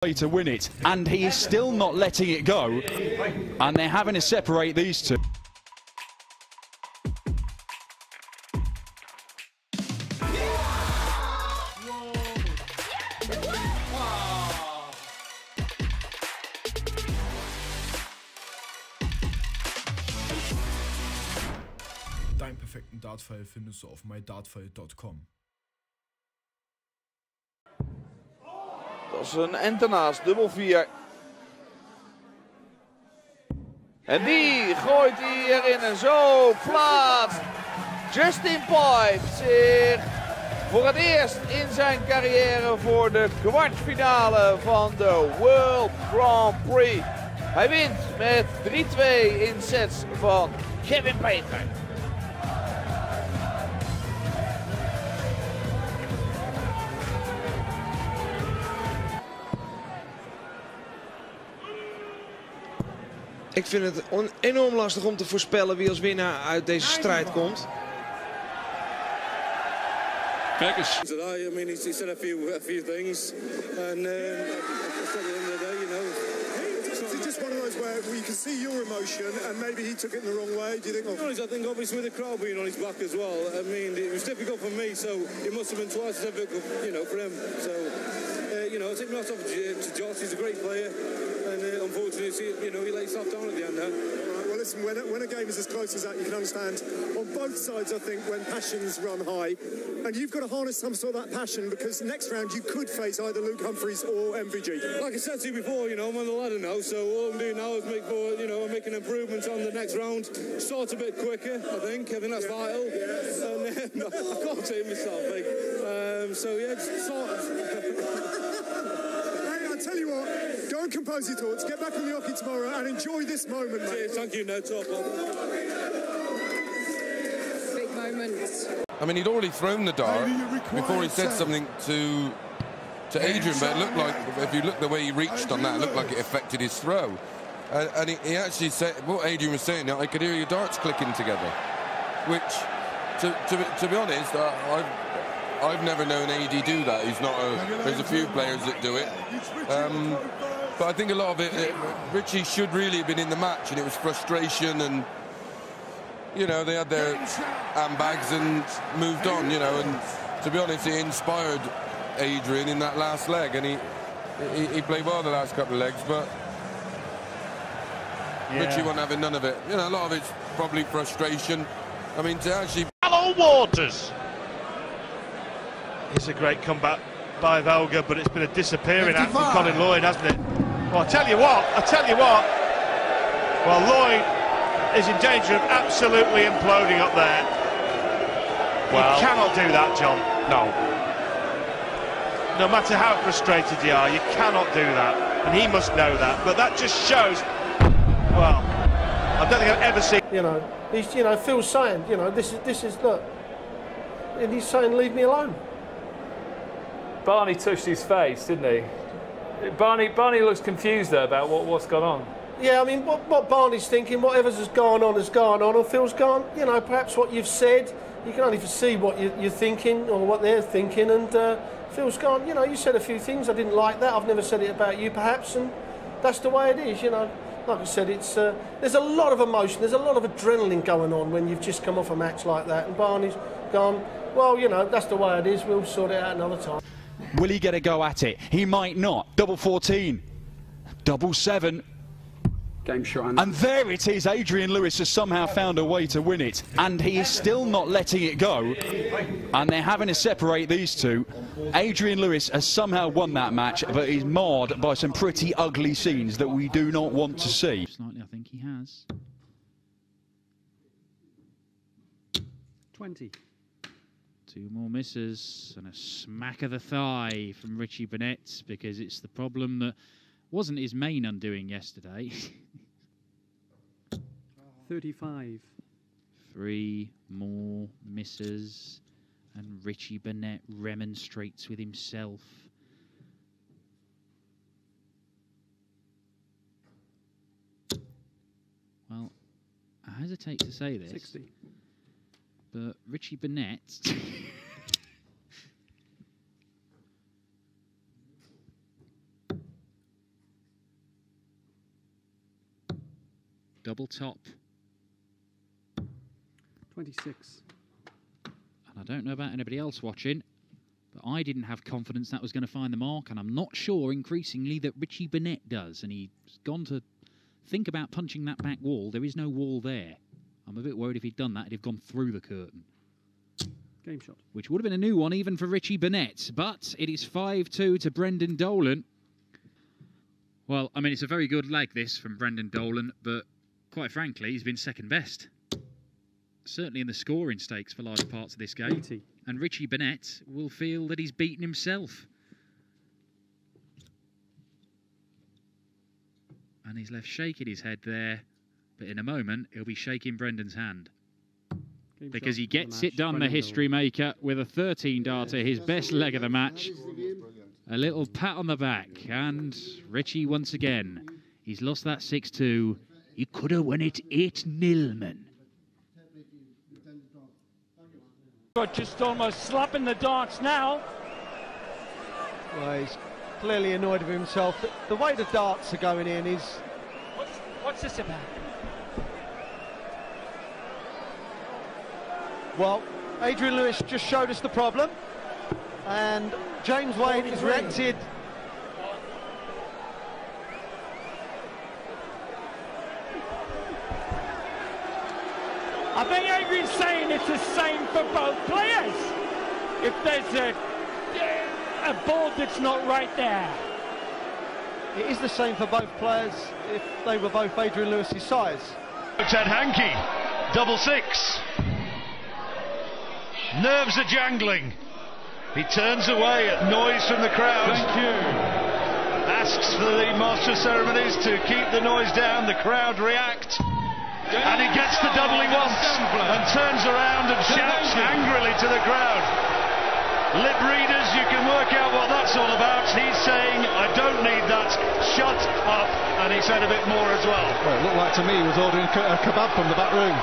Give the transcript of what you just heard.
to win it, and he is still not letting it go, and they're having to separate these two. Deinen perfekten Dartpfeil findest du auf myDartpfeilTV. Dat is een en daarnaast, dubbel 4. En die gooit hij erin en zo plaatst Justin Pipe zich voor het eerst in zijn carrière voor de kwartfinale van de World Grand Prix. Hij wint met 3-2 in sets van Kevin Peter. Ik vind het enorm lastig om te voorspellen wie als winnaar uit deze strijd komt. Kijk eens. Today, I mean, he said a few things, and at the end of the day, you know, It's just one of those where you can see your emotion, and maybe he took it in the wrong way. Do you think? I think obviously with the crowd being on his back as well. I mean, it was difficult for me, so it must have been twice as difficult, you know, for him. So, you know, I think not off to Josh. He's a great player, and unfortunately, you know, he let himself down at the end there. Well, listen, when a game is as close as that, you can understand on both sides, I think, when passions run high. And you've got to harness some sort of that passion, because next round you could face either Luke Humphries or MVG. Like I said to you before, you know, I'm on the ladder now, so all I'm doing now is I'm making improvements on the next round. Start a bit quicker, I think that's vital. And I can't take myself, so yeah, just sort of. Hey, I tell you what, go and compose your thoughts, get back on the hockey tomorrow and enjoy this moment, mate. Cheers, thank you, no top. Big moments. I mean, he'd already thrown the dart before he said something to Adrian, but it looked like, if you look the way he reached on that, it looked like it affected his throw. And he actually said, what Adrian was saying, I could hear your darts clicking together, which, to be honest, I've never known AD do that. He's not there's a few players that do it. But I think a lot of it, Richie should really have been in the match, and it was frustration, and you know, they had their handbags and moved on, you know, and to be honest, it inspired Adrian in that last leg, and he played well the last couple of legs, but yeah. Richie wasn't having none of it. You know, a lot of it's probably frustration. I mean, to actually... Hello, Waters! It's a great comeback by Velga, but it's been a disappearing act from Colin Lloyd, hasn't it? Well, I tell you what. Well, Lloyd is in danger of absolutely imploding up there. Well, you cannot do that, John. No. No matter how frustrated you are, you cannot do that. And he must know that. But that just shows, well, I don't think I've ever seen... You know, he's, you know, Phil's saying, you know, this is, look, and he's saying, leave me alone. Barney touched his face, didn't he? Barney looks confused there about what's gone on. Yeah, I mean, what Barney's thinking, whatever's has gone on, and Phil's gone, you know, perhaps what you've said, you can only foresee what you're thinking or what they're thinking, and Phil's gone, you know, you said a few things, I didn't like that, I've never said it about you perhaps, and that's the way it is, you know. Like I said, it's there's a lot of emotion, there's a lot of adrenaline going on when you've just come off a match like that, and Barney's gone, well, you know, that's the way it is, we'll sort it out another time. Will he get a go at it? He might not. Double 14. Double 7. Game shot. And there it is. Adrian Lewis has somehow found a way to win it. And he is still not letting it go. And they're having to separate these two. Adrian Lewis has somehow won that match, but he's marred by some pretty ugly scenes that we do not want to see. Slightly, I think he has. 20. Two more misses and a smack of the thigh from Richie Burnett, because it's the problem that wasn't his main undoing yesterday. 35. 3 more misses and Richie Burnett remonstrates with himself. Well, I hesitate to say this. 60. But Richie Burnett double top. 26. And I don't know about anybody else watching, but I didn't have confidence that was going to find the mark, and I'm not sure increasingly that Richie Burnett does. And he's gone to think about punching that back wall. There is no wall there. I'm a bit worried if he'd done that, he'd have gone through the curtain. Game shot. Which would have been a new one even for Richie Burnett. But it is 5-2 to Brendan Dolan. Well, I mean, it's a very good leg, this, from Brendan Dolan, but quite frankly, he's been second best. Certainly in the scoring stakes for large parts of this game. 80. And Richie Burnett will feel that he's beaten himself. And he's left shaking his head there, but in a moment, he'll be shaking Brendan's hand. Because he gets it done, the history maker, with a 13 darter, his best leg of the match. A little pat on the back, and Richie once again. He's lost that 6-2. He could have won it 8-0, man. Just almost slapping the darts now. Well, he's clearly annoyed with himself. The way the darts are going in is... What's this about? Well, Adrian Lewis just showed us the problem, and James Wade has reacted. I think Adrian's saying it's the same for both players. If there's a ball that's not right there. It is the same for both players if they were both Adrian Lewis's size. Ted Hankey, double six. Nerves are jangling. He turns away at noise from the crowd. Thank you. Asks for the Master of Ceremonies to keep the noise down. The crowd react. And he gets the double he wants and turns around and shouts angrily to the crowd. Lip readers, you can work out what that's all about. He's saying, I don't need that, shut up. And he said a bit more as well. Well, it looked like to me he was ordering a kebab from the back room.